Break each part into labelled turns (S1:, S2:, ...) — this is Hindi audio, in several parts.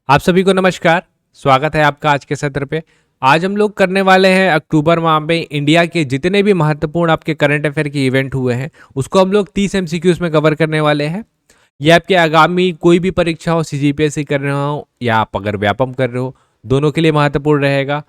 S1: आप सभी को नमस्कार। स्वागत है आपका आज के सत्र पे। आज हम लोग करने वाले हैं अक्टूबर माह में इंडिया के जितने भी महत्वपूर्ण आपके करंट अफेयर के इवेंट हुए हैं उसको हम लोग 30 एमसीक्यूज में कवर करने वाले हैं। ये आपके आगामी कोई भी परीक्षा हो, सीजीपीएससी कर रहे हो या आप अगर व्यापम कर रहे हो, दोनों के लिए महत्वपूर्ण रहेगा।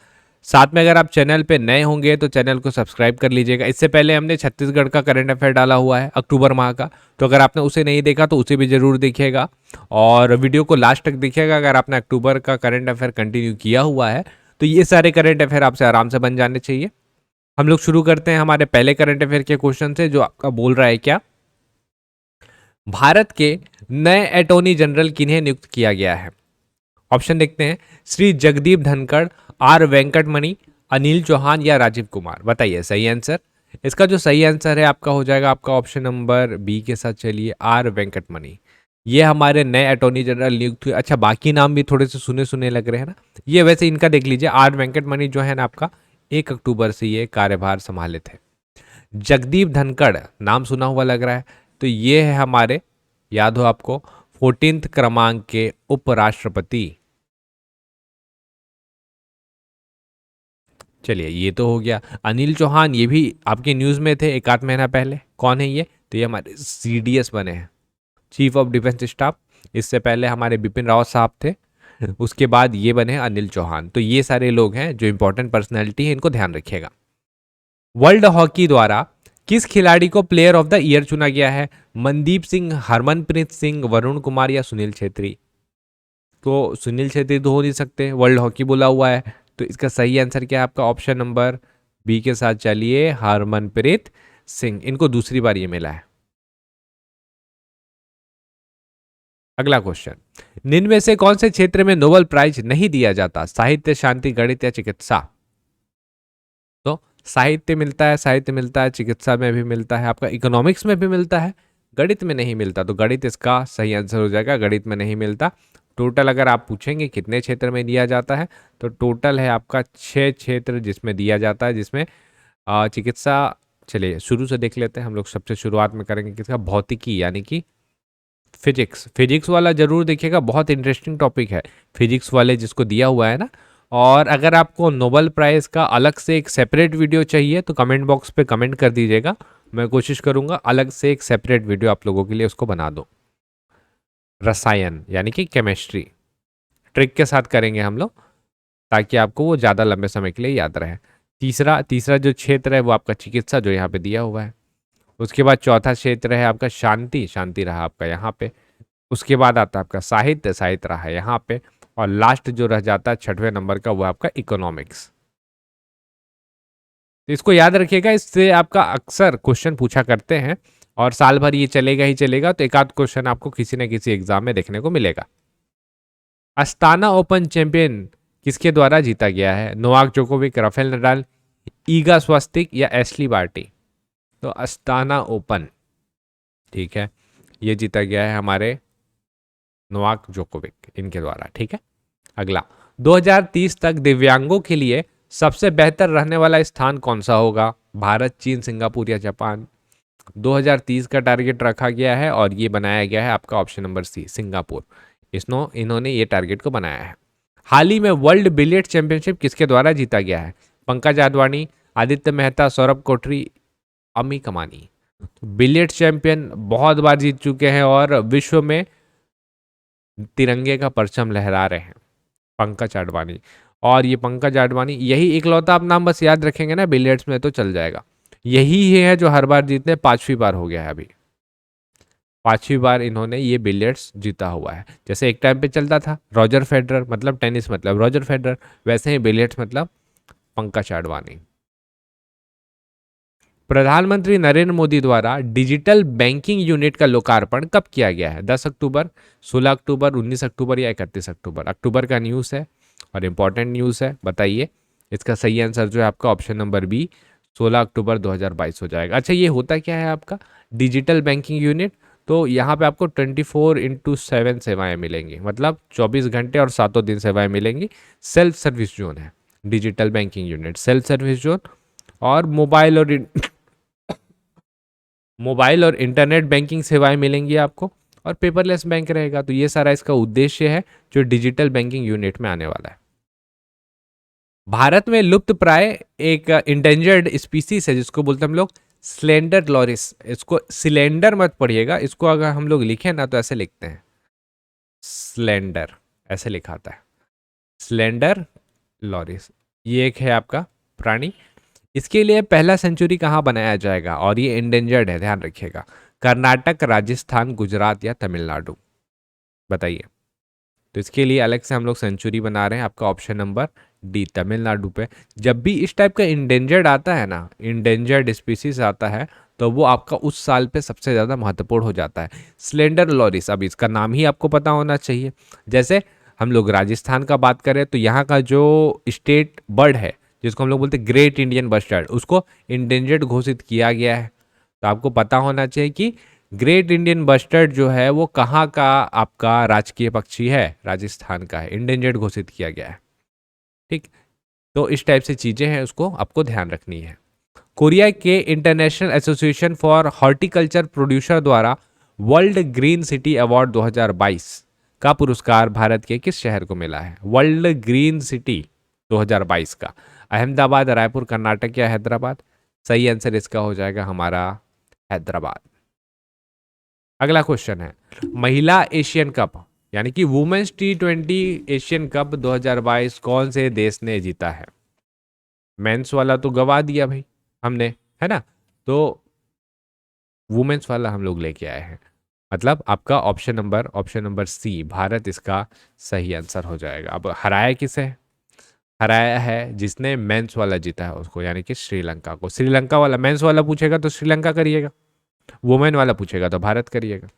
S1: साथ में अगर आप चैनल पे नए होंगे तो चैनल को सब्सक्राइब कर लीजिएगा। इससे पहले हमने छत्तीसगढ़ का करंट अफेयर डाला हुआ है अक्टूबर माह का, तो अगर आपने उसे नहीं देखा तो उसे भी जरूर देखिएगा और वीडियो को लास्ट तक देखिएगा। अगर आपने अक्टूबर का करंट अफेयर कंटिन्यू किया हुआ है तो ये सारे करंट अफेयर आपसे आराम से बन जाने चाहिए। हम लोग शुरू करते हैं हमारे पहले करंट अफेयर के क्वेश्चन से, जो आपका बोल रहा है क्या, भारत के नए अटॉर्नी जनरल किन्हें नियुक्त किया गया है। ऑप्शन देखते हैं, श्री जगदीप धनखड़, आर वेंकटमणि, अनिल चौहान या राजीव कुमार। बताइए सही आंसर। इसका जो सही आंसर है आपका हो जाएगा आपका ऑप्शन नंबर बी के साथ, चलिए आर वेंकटमणि। ये हमारे नए अटॉर्नी जनरल नियुक्त हुए। अच्छा, बाकी नाम भी थोड़े से सुने सुने लग रहे हैं ना। ये वैसे इनका देख लीजिए, आर वेंकटमणि जो है ना आपका 1 अक्टूबर से ये कार्यभार संभाले थे। जगदीप धनखड़ नाम सुना हुआ लग रहा है, तो ये है हमारे, याद हो आपको, 14th क्रमांक के उपराष्ट्रपति। चलिए ये तो हो गया। अनिल चौहान ये भी आपके न्यूज़ में थे एक आध महीना पहले। कौन है ये? तो ये हमारे सीडीएस बने हैं, चीफ ऑफ डिफेंस स्टाफ। इससे पहले हमारे बिपिन रावत साहब थे, उसके बाद ये बने हैं अनिल चौहान। तो ये सारे लोग हैं जो इंपॉर्टेंट पर्सनैलिटी है, इनको ध्यान रखिएगा। वर्ल्ड हॉकी द्वारा किस खिलाड़ी को प्लेयर ऑफ द ईयर चुना गया है? मनदीप सिंह, हरमनप्रीत सिंह, वरुण कुमार या सुनील छेत्री? तो सुनील छेत्री तो हो नहीं सकते, वर्ल्ड हॉकी बोला हुआ है। तो इसका सही आंसर क्या है आपका? ऑप्शन नंबर बी के साथ चलिए, हरमनप्रीत सिंह। इनको दूसरी बार ये मिला है। अगला क्वेश्चन, निम्न में से कौन से क्षेत्र में नोबेल प्राइज नहीं दिया जाता? साहित्य, शांति, गणित या चिकित्सा? तो साहित्य मिलता है, साहित्य मिलता है, चिकित्सा में भी मिलता है, आपका इकोनॉमिक्स में भी मिलता है, गणित में नहीं मिलता। तो गणित इसका सही आंसर हो जाएगा, गणित में नहीं मिलता। टोटल अगर आप पूछेंगे कितने क्षेत्र में दिया जाता है, तो टोटल है आपका 6 क्षेत्र जिसमें दिया जाता है, जिसमें चिकित्सा। चलिए शुरू से देख लेते हैं हम लोग। सबसे शुरुआत में करेंगे किसका? भौतिकी यानी कि फिजिक्स। फिजिक्स वाला जरूर देखिएगा, बहुत इंटरेस्टिंग टॉपिक है फिजिक्स वाले जिसको दिया हुआ है ना। और अगर आपको नोबेल प्राइज का अलग से एक सेपरेट वीडियो चाहिए तो कमेंट बॉक्स पे कमेंट कर दीजिएगा, मैं कोशिश करूंगा अलग से एक सेपरेट वीडियो आप लोगों के लिए उसको बना दूं। रसायन यानी कि केमिस्ट्री, ट्रिक के साथ करेंगे हम लोग, ताकि आपको वो ज़्यादा लंबे समय के लिए याद रहे। तीसरा तीसरा जो क्षेत्र है वो आपका चिकित्सा, जो यहाँ पे दिया हुआ है। उसके बाद चौथा क्षेत्र है आपका शांति, शांति रहा आपका यहाँ पे। उसके बाद आता है आपका साहित्य, साहित्य रहा है यहाँ पे। और लास्ट जो रह जाता है 6वें नंबर का, वो आपका इकोनॉमिक्स। तो इसको याद रखिएगा, इससे आपका अक्सर क्वेश्चन पूछा करते हैं और साल भर ये चलेगा ही चलेगा। तो एक आध क्वेश्चन आपको किसी न किसी एग्जाम में देखने को मिलेगा। अस्ताना ओपन चैंपियन किसके द्वारा जीता गया है? Novak Djokovic, Rafael Nadal, Iga Swiatek या एशली बार्टी? तो अस्ताना ओपन, ठीक है, ये जीता गया है हमारे नोवाक जोकोविक, इनके द्वारा। ठीक है, अगला, 2030 तक दिव्यांगों के लिए सबसे बेहतर रहने वाला स्थान कौन सा होगा? भारत, चीन, सिंगापुर या जापान? 2030 का टारगेट रखा गया है और ये बनाया गया है आपका ऑप्शन नंबर सी, सिंगापुर। इन्होंने ये टारगेट को बनाया है। हाल ही में वर्ल्ड बिलियर्ड चैंपियनशिप किसके द्वारा जीता गया है? पंकज आडवाणी, आदित्य मेहता, सौरभ कोटरी, अमी कमानी? बिलियर्ड चैंपियन बहुत बार जीत चुके हैं और विश्व में तिरंगे का परचम लहरा रहे हैं, पंकज आडवाणी। और ये पंकज आडवाणी, यही इकलौता आप नाम बस याद रखेंगे ना बिलियर्ड्स में तो चल जाएगा। यही है जो हर बार जीतने, 5वीं बार हो गया है अभी, 5वीं बार इन्होंने ये बिलियर्ड्स जीता हुआ है। जैसे एक टाइम पे चलता था रॉजर फेडरर, मतलब टेनिस मतलब रॉजर फेडरर, वैसे ही बिलियर्ड्स मतलब पंकज आडवाणी। प्रधानमंत्री नरेंद्र मोदी द्वारा डिजिटल बैंकिंग यूनिट का लोकार्पण कब किया गया है? 10 अक्टूबर, 16 अक्टूबर, 19 अक्टूबर या 31 अक्टूबर? अक्टूबर का न्यूज़ है और इम्पॉर्टेंट न्यूज़ है, बताइए। इसका सही आंसर जो है आपका ऑप्शन नंबर बी, 16 अक्टूबर 2022 हो जाएगा। अच्छा, ये होता क्या है आपका डिजिटल बैंकिंग यूनिट? तो यहाँ पे आपको 24/7 सेवाएं मिलेंगी, मतलब 24 घंटे और सातों दिन सेवाएं मिलेंगी। सेल्फ सर्विस जोन है digital banking unit, self service zone. और मोबाइल और इंटरनेट बैंकिंग सेवाएं मिलेंगी आपको। और पेपरलेस बैंक रहेगा। तो ये सारा इसका उद्देश्य है जो डिजिटल बैंकिंग यूनिट में आने वाला है। भारत में लुप्त प्राय एक इंडेंजर्ड स्पीसीज है जिसको बोलते हैं हम लोग स्लेंडर लॉरिस। इसको सिलेंडर मत पढ़िएगा, इसको अगर हम लोग लिखें ना तो ऐसे लिखते हैं स्लेंडर, ऐसे लिखा आता है स्लेंडर लॉरिस। ये एक है आपका प्राणी। इसके लिए पहला सेंचुरी कहाँ बनाया जाएगा, और ये इंडेंजर्ड है, ध्यान रखिएगा। कर्नाटक, राजस्थान, गुजरात या तमिलनाडु, बताइए। तो इसके लिए अलग से हम लोग सेंचुरी बना रहे हैं। आपका ऑप्शन नंबर डी, तमिलनाडु पे। जब भी इस टाइप का इंडेंजर्ड आता है ना, इंडेंजर्ड स्पीसीज आता है, तो वो आपका उस साल पे सबसे ज़्यादा महत्वपूर्ण हो जाता है। स्लेंडर लॉरिस, अब इसका नाम ही आपको पता होना चाहिए। जैसे हम लोग राजस्थान का बात करें तो यहाँ का जो स्टेट बर्ड है जिसको हम लोग बोलते हैं ग्रेट इंडियन बस्टर्ड, उसको इंडेंजर्ड घोषित किया गया है। तो आपको पता होना चाहिए कि ग्रेट इंडियन बस्टर्ड जो है वो कहाँ का आपका राजकीय पक्षी है, राजस्थान का है, इंडेंजर्ड घोषित किया गया है। ठीक, तो इस टाइप से चीजें हैं, उसको आपको ध्यान रखनी है। कोरिया के international association for horticulture producer द्वारा वर्ल्ड ग्रीन सिटी अवार्ड 2022 का पुरस्कार भारत के किस शहर को मिला है? वर्ल्ड ग्रीन सिटी 2022 का अहमदाबाद, रायपुर, कर्नाटक या हैदराबाद? सही आंसर इसका हो जाएगा हमारा हैदराबाद। अगला क्वेश्चन है, महिला एशियन कप यानी कि वुमेन्स T20 एशियन कप 2022 कौन से देश ने जीता है? मेंस वाला तो गवा दिया भाई हमने, है ना, तो वुमेन्स वाला हम लोग लेके आए हैं। मतलब आपका ऑप्शन नंबर सी, भारत, इसका सही आंसर हो जाएगा। अब हराया किसे? हराया है जिसने मेंस वाला जीता है उसको, यानी कि श्रीलंका को। श्रीलंका वाला मेंस वाला पूछेगा तो श्रीलंका करिएगा, वुमेन वाला पूछेगा तो भारत करिएगा।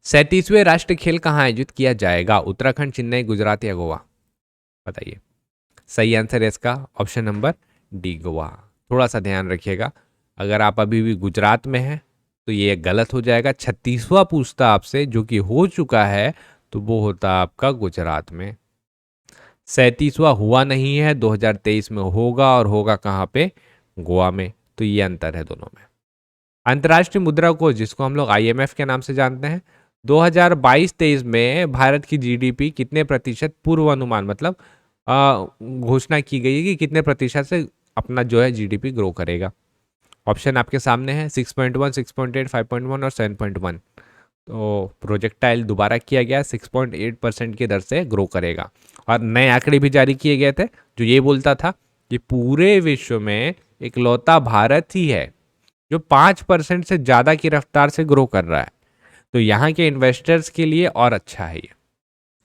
S1: सैंतीसवें राष्ट्रीय खेल कहाँ आयोजित किया जाएगा? उत्तराखंड, चेन्नई, गुजरात या गोवा? बताइए। सही आंसर है इसका ऑप्शन नंबर डी, गोवा। थोड़ा सा ध्यान रखिएगा, अगर आप अभी भी गुजरात में हैं तो ये गलत हो जाएगा। 36वां पूछता आपसे, जो कि हो चुका है, तो वो होता आपका गुजरात में। 37वां हुआ नहीं है, 2023 में होगा, और होगा कहाँ पे? गोवा में। तो ये अंतर है दोनों में। अंतर्राष्ट्रीय मुद्रा कोष, जिसको हम लोग IMF के नाम से जानते हैं, 2022-23 में भारत की GDP कितने प्रतिशत पूर्वानुमान, मतलब घोषणा की गई है कि कितने प्रतिशत से अपना जो है GDP ग्रो करेगा? ऑप्शन आपके सामने है 6.1, 6.8, 5.1 और 7.1। तो प्रोजेक्टाइल दोबारा किया गया, 6.8% की दर से ग्रो करेगा। और नए आंकड़े भी जारी किए गए थे जो ये बोलता था कि पूरे विश्व में इकलौता भारत ही है जो 5% से ज़्यादा की रफ्तार से ग्रो कर रहा है। तो यहाँ के इन्वेस्टर्स के लिए और अच्छा है ये,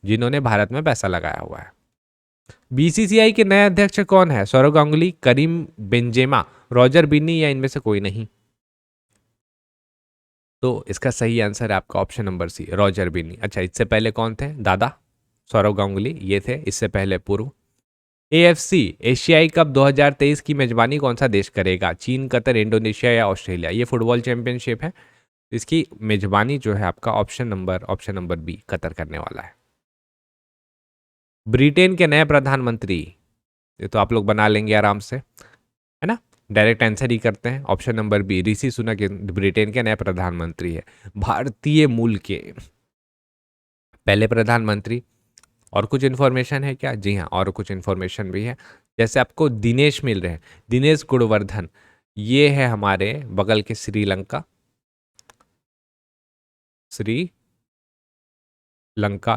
S1: जिन्होंने भारत में पैसा लगाया हुआ है। BCCI के नए अध्यक्ष कौन है? Sourav Ganguly, Karim Benzema, Roger Binny या इनमें से कोई नहीं? तो इसका सही आंसर है आपका option number C, Roger Binny. अच्छा, इससे पहले कौन थे? दादा सौरव गांगुली ये थे, इससे पहले पूर्व। AFC एशियाई कप 2023 की मेजबानी कौन सा देश करेगा? चीन, कतर, इंडोनेशिया या ऑस्ट्रेलिया? ये फुटबॉल चैंपियनशिप है, इसकी मेजबानी जो है आपका ऑप्शन नंबर बी, कतर करने वाला है। ब्रिटेन के नए प्रधानमंत्री, ये तो आप लोग बना लेंगे आराम से, है ना, डायरेक्ट आंसर ही करते हैं। Option number B, Rishi Sunak Britain के नए प्रधानमंत्री है, भारतीय मूल के पहले प्रधानमंत्री। और कुछ इन्फॉर्मेशन है क्या? जी हाँ, और कुछ इन्फॉर्मेशन भी है। जैसे आपको दिनेश मिल रहे हैं, दिनेश गुणवर्धन, ये है हमारे बगल के श्रीलंका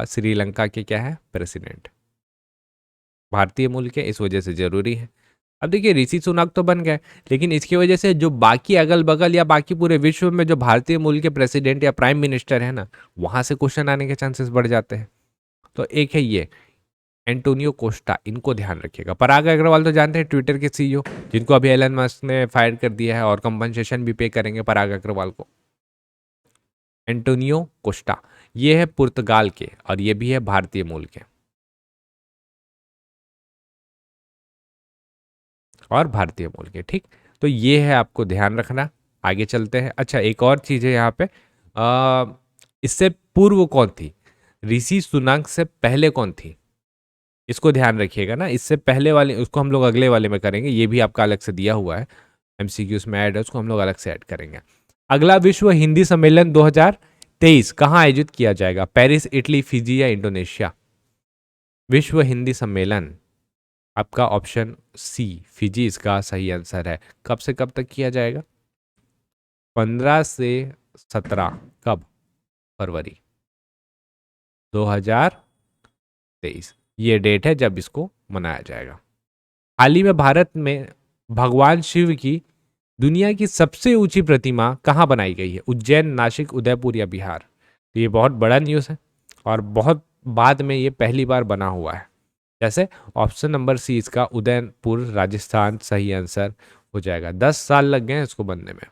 S1: श्रीलंका के क्या है? प्रेसिडेंट, भारतीय मूल के, इस वजह से जरूरी है। अब देखिए ऋषि सुनक तो बन गए, लेकिन इसकी वजह से जो बाकी अगल बगल या बाकी पूरे विश्व में जो भारतीय मूल के प्रेसिडेंट या प्राइम मिनिस्टर है ना, वहां से क्वेश्चन आने के चांसेस बढ़ जाते हैं। तो एक है ये एंटोनियो कोस्टा, इनको ध्यान रखिएगा। पराग अग्रवाल तो जानते हैं, ट्विटर के CEO, जिनको अभी एलन मस्क ने फायर कर दिया है और कंपनसेशन भी पे करेंगे पराग अग्रवाल को। एंटोनियो कोस्टा ये है पुर्तगाल के, और ये भी है भारतीय मूल के और भारतीय मूल के। ठीक, तो ये है, आपको ध्यान रखना। आगे चलते हैं। अच्छा, एक और चीज़ है यहाँ पे, इससे पूर्व कौन थी? ऋषि सुनक से पहले कौन थी? इसको ध्यान रखिएगा ना, इससे पहले वाले उसको हम लोग अगले वाले में करेंगे, ये भी आपका अलग से दिया हुआ है। एमसीक्यूज में ऐड है, उसको हम लोग अलग से ऐड करेंगे। अगला विश्व हिंदी सम्मेलन 2023 कहाँ आयोजित किया जाएगा? पेरिस, इटली, फिजी या इंडोनेशिया? विश्व हिंदी सम्मेलन, आपका ऑप्शन सी फिजी इसका सही आंसर है। कब से कब तक किया जाएगा? 15 से 17 कब? फरवरी 2023 ये डेट है जब इसको मनाया जाएगा। हाल ही में भारत में भगवान शिव की दुनिया की सबसे ऊंची प्रतिमा कहाँ बनाई गई है? उज्जैन, नासिक, उदयपुर या बिहार? तो ये बहुत बड़ा न्यूज़ है और बहुत बाद में ये पहली बार बना हुआ है। जैसे ऑप्शन नंबर सी इसका उदयपुर राजस्थान सही आंसर हो जाएगा। 10 साल लग गए हैं इसको बनने में,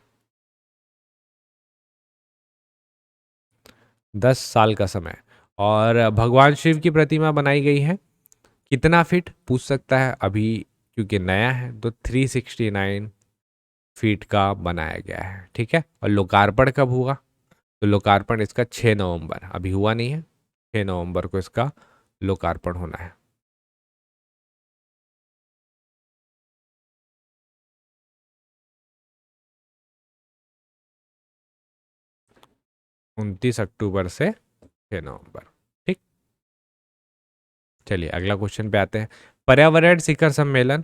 S1: 10 साल का समय। और भगवान शिव की प्रतिमा बनाई गई है कितना फीट पूछ सकता है अभी, क्योंकि नया है तो 369 फीट का बनाया गया है। ठीक है, और लोकार्पण कब हुआ? तो लोकार्पण इसका 6 नवंबर, अभी हुआ नहीं है, 6 नवंबर को इसका लोकार्पण होना है। 29 अक्टूबर से 6 नवंबर। ठीक, चलिए अगला क्वेश्चन पे आते हैं। पर्यावरण शिखर सम्मेलन,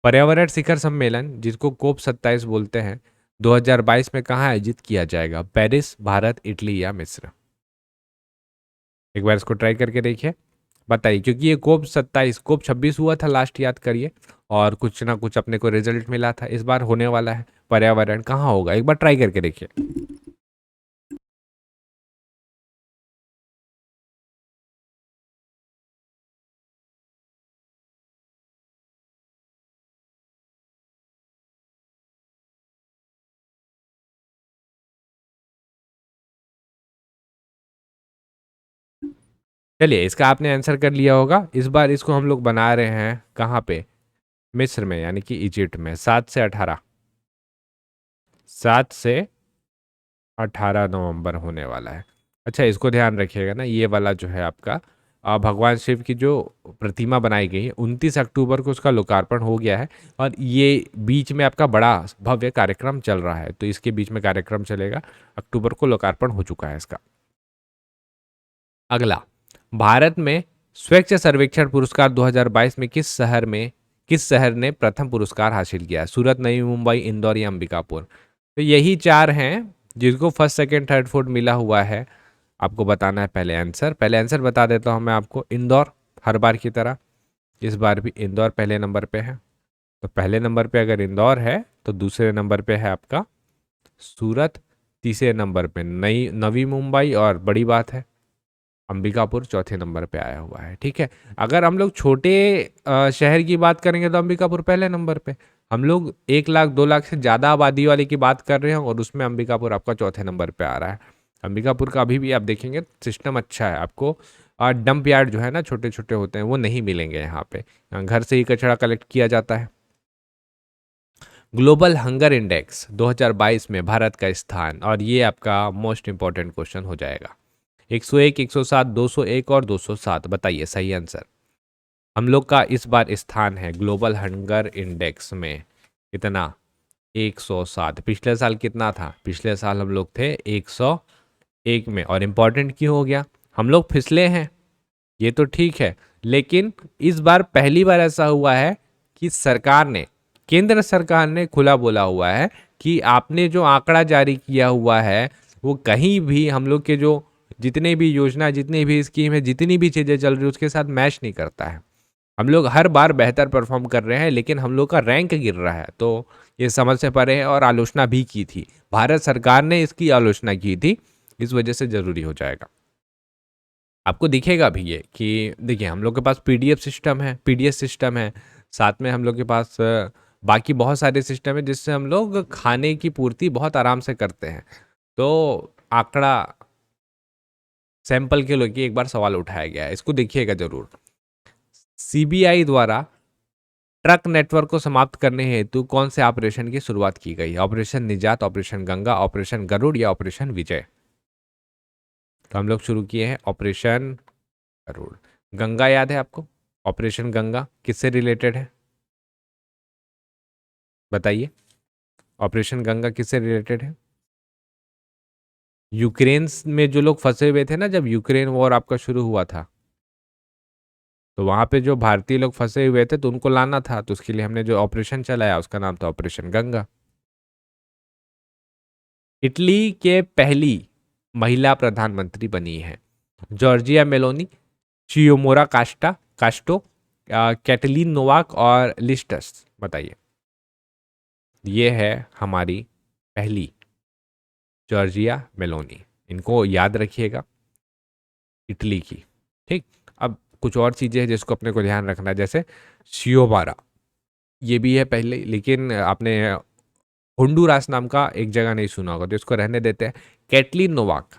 S1: पर्यावरण शिखर सम्मेलन जिसको कोप 27 बोलते हैं 2022 में कहाँ आयोजित किया जाएगा? पेरिस, भारत, इटली या मिस्र? एक बार इसको ट्राई करके देखिए, बताइए, क्योंकि ये कोप 27 कोप 26 हुआ था लास्ट, याद करिए, और कुछ ना कुछ अपने को रिजल्ट मिला था। इस बार होने वाला है पर्यावरण, कहाँ होगा एक बार ट्राई करके देखिए। चलिए इसका आपने आंसर कर लिया होगा। इस बार इसको हम लोग बना रहे हैं कहाँ पे? मिस्र में, यानी कि इजिप्ट में। 7 से 18, 7 से 18 नवंबर होने वाला है। अच्छा इसको ध्यान रखिएगा ना, ये वाला जो है आपका भगवान शिव की जो प्रतिमा बनाई गई है 29 अक्टूबर को उसका लोकार्पण हो गया है, और ये बीच में आपका बड़ा भव्य कार्यक्रम चल रहा है, तो इसके बीच में कार्यक्रम चलेगा। अक्टूबर को लोकार्पण हो चुका है इसका। अगला, भारत में स्वच्छ सर्वेक्षण पुरस्कार 2022 में किस शहर ने प्रथम पुरस्कार हासिल किया है? सूरत, नई मुंबई, इंदौर या अंबिकापुर? तो यही चार हैं जिसको फर्स्ट सेकंड थर्ड फोर्थ मिला हुआ है। आपको बताना है पहले आंसर बता देता हूं मैं आपको। इंदौर, हर बार की तरह इस बार भी इंदौर पहले नंबर पे है। तो पहले नंबर पे अगर इंदौर है तो दूसरे नंबर पे है आपका सूरत, तीसरे नंबर पे नवी मुंबई, और बड़ी बात है अंबिकापुर चौथे नंबर पे आया हुआ है। ठीक है, अगर हम लोग छोटे शहर की बात करेंगे तो अंबिकापुर पहले नंबर पे। हम लोग 1 लाख 2 लाख से ज़्यादा आबादी वाले की बात कर रहे हैं और उसमें अंबिकापुर आपका चौथे नंबर पे आ रहा है। अंबिकापुर का अभी भी आप देखेंगे सिस्टम अच्छा है आपको। डंप यार्ड जो है ना, छोटे छोटे होते हैं, वो नहीं मिलेंगे यहाँ पे। यहाँ घर से ही कचरा कलेक्ट किया जाता है। ग्लोबल हंगर इंडेक्स 2022 में भारत का स्थान, और ये आपका मोस्ट इंपॉर्टेंट क्वेश्चन हो जाएगा। 101, 107, 201 और 207, बताइए सही आंसर। हम लोग का इस बार स्थान है ग्लोबल हंगर इंडेक्स में कितना? 107। पिछले साल कितना था? पिछले साल हम लोग थे 101 में। और इम्पॉर्टेंट क्यों हो गया? हम लोग फिसले हैं, ये तो ठीक है, लेकिन इस बार पहली बार ऐसा हुआ है कि सरकार ने, केंद्र सरकार ने खुला बोला हुआ है कि आपने जो आंकड़ा जारी किया हुआ है वो कहीं भी हम लोग के जो जितने भी योजना, जितनी भी स्कीम है, जितनी भी चीज़ें चल रही है उसके साथ मैच नहीं करता है। हम लोग हर बार बेहतर परफॉर्म कर रहे हैं लेकिन हम लोग का रैंक गिर रहा है। तो ये समझ से परे है, और आलोचना भी की थी, भारत सरकार ने इसकी आलोचना की थी, इस वजह से ज़रूरी हो जाएगा। आपको दिखेगा भी ये कि देखिए हम लोग के पास पीडीएफ सिस्टम है, पीडीएस सिस्टम है, साथ में हम लोग के पास बाकी बहुत सारे सिस्टम है जिससे हम लोग खाने की पूर्ति बहुत आराम से करते हैं। तो आंकड़ा सैंपल के लेके एक बार सवाल उठाया गया है, इसको देखिएगा जरूर। सीबीआई द्वारा ट्रक नेटवर्क को समाप्त करने हेतु कौन से ऑपरेशन की शुरुआत की गई? ऑपरेशन निजात, ऑपरेशन गंगा, ऑपरेशन गरुड़ या ऑपरेशन विजय? तो हम लोग शुरू किए हैं ऑपरेशन गरुड़। गंगा याद है आपको? ऑपरेशन गंगा किससे रिलेटेड है? बताइए, ऑपरेशन गंगा किससे रिलेटेड है? यूक्रेन में जो लोग फंसे हुए थे ना, जब यूक्रेन वॉर आपका शुरू हुआ था, तो वहां पे जो भारतीय लोग फंसे हुए थे तो उनको लाना था, तो उसके लिए हमने जो ऑपरेशन चलाया उसका नाम था ऑपरेशन गंगा। इटली के पहली महिला प्रधानमंत्री बनी है? जॉर्जिया मेलोनी, चियोमोरा कास्टो, कैटलीन नोवाक और लिस्टस। बताइए। ये है हमारी पहली, जॉर्जिया मेलोनी। इनको याद रखिएगा, इटली की। ठीक। अब कुछ और चीजें हैं जिसको अपने को ध्यान रखना है, जैसे शियोबारा, ये भी है पहले, लेकिन आपने होंडुरास नाम का एक जगह नहीं सुना होगा तो इसको रहने देते हैं। कैटलीन नोवाक,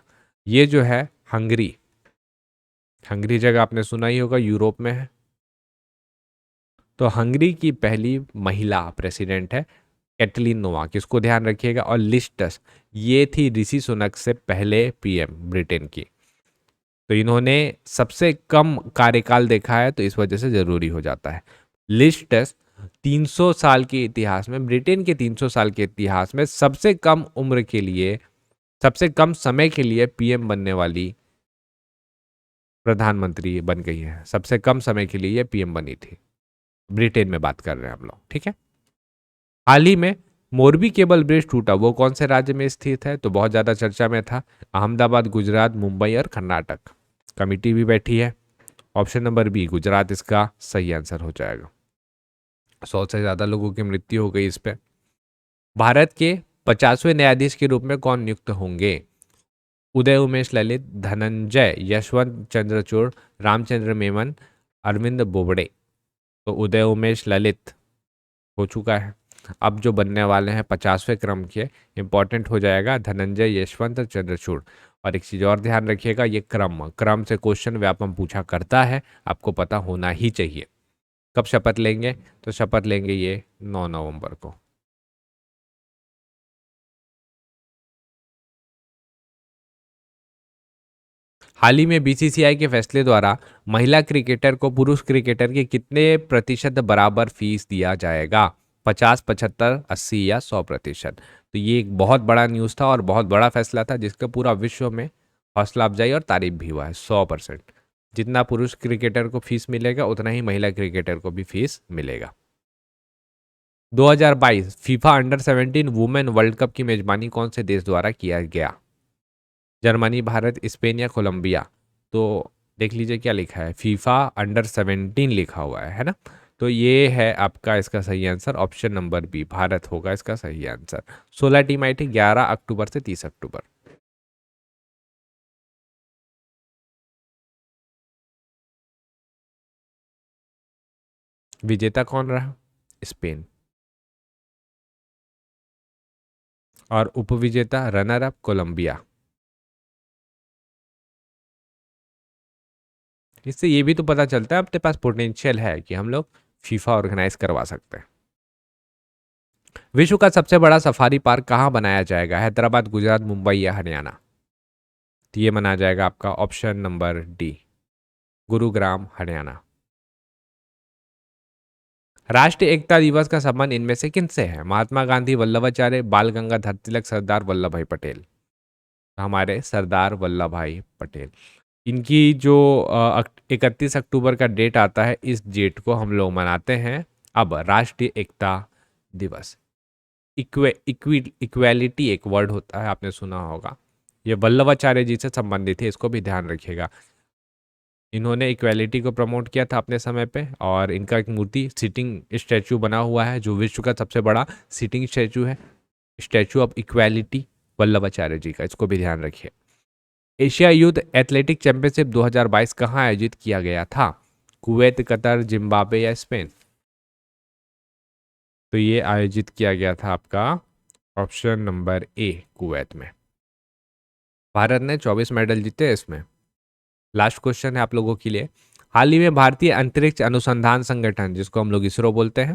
S1: ये जो है हंगरी, हंगरी जगह आपने सुना ही होगा, यूरोप में है। तो हंगरी की पहली महिला प्रेसिडेंट है कैटलीन नोवाक, इसको ध्यान रखिएगा। और लिस्टस, ये थी ऋषि सुनक से पहले पीएम ब्रिटेन की। तो इन्होंने सबसे कम कार्यकाल देखा है, तो इस वजह से जरूरी हो जाता है। लिस्टस 300 साल के इतिहास में, ब्रिटेन के 300 साल के इतिहास में सबसे कम उम्र के लिए, सबसे कम समय के लिए पीएम बनने वाली प्रधानमंत्री बन गई है। सबसे कम समय के लिए ये पीएम बनी थी। ब्रिटेन में बात कर रहे हैं हम लोग, ठीक है। हाल ही में मोरबी केबल ब्रिज टूटा, वो कौन से राज्य में स्थित है? तो बहुत ज्यादा चर्चा में था। अहमदाबाद, गुजरात, मुंबई और कर्नाटक। कमिटी भी बैठी है। ऑप्शन नंबर बी गुजरात इसका सही आंसर हो जाएगा। 100 से ज्यादा लोगों की मृत्यु हो गई इस पे। भारत के 50वें न्यायाधीश के रूप में कौन नियुक्त होंगे? उदय उमेश ललित, धनंजय यशवंत चंद्रचूड़, रामचंद्र मेमन, अरविंद बोबड़े। तो उदय उमेश ललित हो चुका है। अब जो बनने वाले हैं 50वें क्रम के, इंपॉर्टेंट हो जाएगा धनंजय यशवंत चंद्रचूड़। और एक चीज और ध्यान रखिएगा, ये क्रम क्रम से क्वेश्चन व्यापम पूछा करता है, आपको पता होना ही चाहिए। कब शपथ लेंगे? तो शपथ लेंगे ये 9 नवंबर को। हाल ही में बीसीसीआई के फैसले द्वारा महिला क्रिकेटर को पुरुष क्रिकेटर के कितने प्रतिशत बराबर फीस दिया जाएगा? 50, 75, 80 या 100%? तो ये एक बहुत बड़ा न्यूज़ था और बहुत बड़ा फैसला था, जिसका पूरा विश्व में हौसला अफजाई और तारीफ भी हुआ है। 100%। जितना पुरुष क्रिकेटर को फीस मिलेगा उतना ही महिला क्रिकेटर को भी फीस मिलेगा। 2022 FIFA under 17 women world cup की मेजबानी कौन से देश द्वारा किया गया? जर्मनी, भारत, स्पेन या कोलंबिया? तो देख लीजिए क्या लिखा है, फीफा अंडर 17 लिखा हुआ है ना। तो ये है आपका इसका सही answer, option number B Bharat होगा इसका सही आंसर। 16 टीम आई थी 11 अक्टूबर से 30 अक्टूबर। विजेता कौन रहा? स्पेन। और उपविजेता रनर अप कोलंबिया। इससे ये भी तो पता चलता है अपने पास पोटेंशियल है कि हम लोग फीफा ऑर्गेनाइज करवा सकते हैं। विश्व का सबसे बड़ा सफारी पार्क कहाँ बनाया जाएगा? हैदराबाद, गुजरात, मुंबई या हरियाणा? तो ये माना जाएगा आपका option number D, Gurugram, Haryana. राष्ट्रीय एकता दिवस का संबंध इनमें से किनसे है? महात्मा गांधी, वल्लभाचार्य, बाल गंगाधर तिलक, सरदार वल्लभ भाई पटेल। हमारे सरदार वल्लभ भाई पटेल। इनकी जो 31 अक्टूबर का डेट आता है, इस डेट को हम लोग मनाते हैं अब राष्ट्रीय एकता दिवस। इक्वेलिटी एक वर्ड होता है, आपने सुना होगा। ये वल्लभाचार्य जी से संबंधित है, इसको भी ध्यान रखिएगा। इन्होंने इक्वेलिटी को प्रमोट किया था अपने समय पे, और इनका एक मूर्ति सिटिंग स्टैचू बना हुआ है जो विश्व का सबसे बड़ा सिटिंग स्टैचू है, स्टैचू ऑफ इक्वेलिटी वल्लभाचार्य जी का, इसको भी ध्यान रखिए। एशिया यूथ एथलेटिक चैंपियनशिप 2022 कहाँ आयोजित किया गया था? कुवैत, कतर, जिम्बाब्वे या स्पेन? तो ये आयोजित किया गया था आपका ऑप्शन नंबर ए, कुवैत में। भारत ने 24 मेडल जीते हैं इसमें। लास्ट क्वेश्चन है आप लोगों के लिए। हाल ही में भारतीय अंतरिक्ष अनुसंधान संगठन, जिसको हम लोग इसरो बोलते हैं,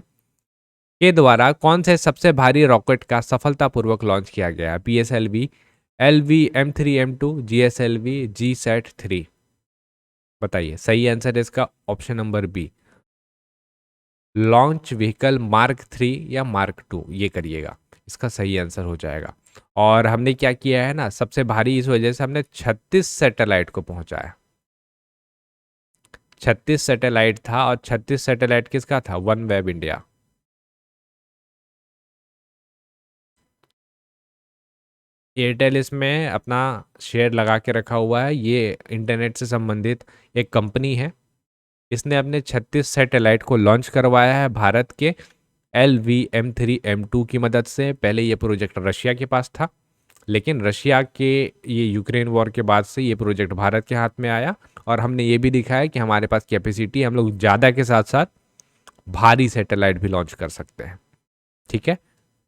S1: के द्वारा कौन से सबसे भारी रॉकेट का सफलतापूर्वक लॉन्च किया गया? PSLV, LV-M3M2, GSLV, GSAT-3? बताइए, सही आंसर है इसका option number B, launch vehicle mark 3 या मार्क 2, ये करिएगा, इसका सही आंसर हो जाएगा। और हमने क्या किया है ना, सबसे भारी इस वजह से हमने 36 सैटेलाइट को पहुंचाया। 36 सैटेलाइट था, और 36 सैटेलाइट किसका था? One web India. एयरटेल इसमें अपना शेयर लगा के रखा हुआ है। ये इंटरनेट से संबंधित एक कंपनी है। इसने अपने 36 सैटेलाइट को लॉन्च करवाया है भारत के LVM-3 M2 की मदद से। पहले ये प्रोजेक्ट रशिया के पास था, लेकिन रशिया के ये यूक्रेन वॉर के बाद से ये प्रोजेक्ट भारत के हाथ में आया। और हमने ये भी दिखाया कि हमारे पास कैपेसिटी, हम लोग ज़्यादा के साथ साथ भारी सैटेलाइट भी लॉन्च कर सकते हैं। ठीक है,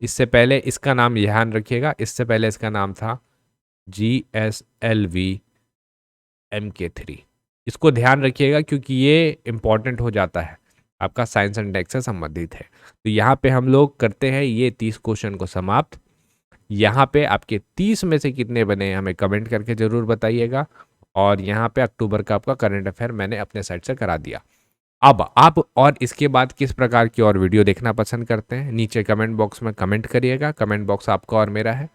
S1: इससे पहले इसका नाम ध्यान रखिएगा, इससे पहले इसका नाम था GSLV-MK3। इसको ध्यान रखिएगा क्योंकि ये इंपॉर्टेंट हो जाता है, आपका साइंस एंड टेक से संबंधित है। तो यहाँ पे हम लोग करते हैं ये 30 क्वेश्चन को समाप्त। यहाँ पे आपके 30 में से कितने बने हमें कमेंट करके ज़रूर बताइएगा। और यहाँ पे अक्टूबर का आपका करंट अफेयर मैंने अपने साइड से करा दिया। अब आप और इसके बाद किस प्रकार की और वीडियो देखना पसंद करते हैं, नीचे कमेंट बॉक्स में कमेंट करिएगा। कमेंट बॉक्स आपका और मेरा है,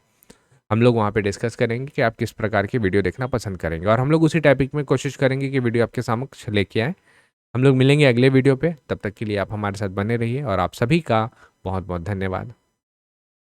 S1: हम लोग वहाँ पे डिस्कस करेंगे कि आप किस प्रकार की वीडियो देखना पसंद करेंगे, और हम लोग उसी टॉपिक में कोशिश करेंगे कि वीडियो आपके समक्ष लेके आएँ। हम लोग मिलेंगे अगले वीडियो पे, तब तक के लिए आप हमारे साथ बने रहिए, और आप सभी का बहुत बहुत धन्यवाद।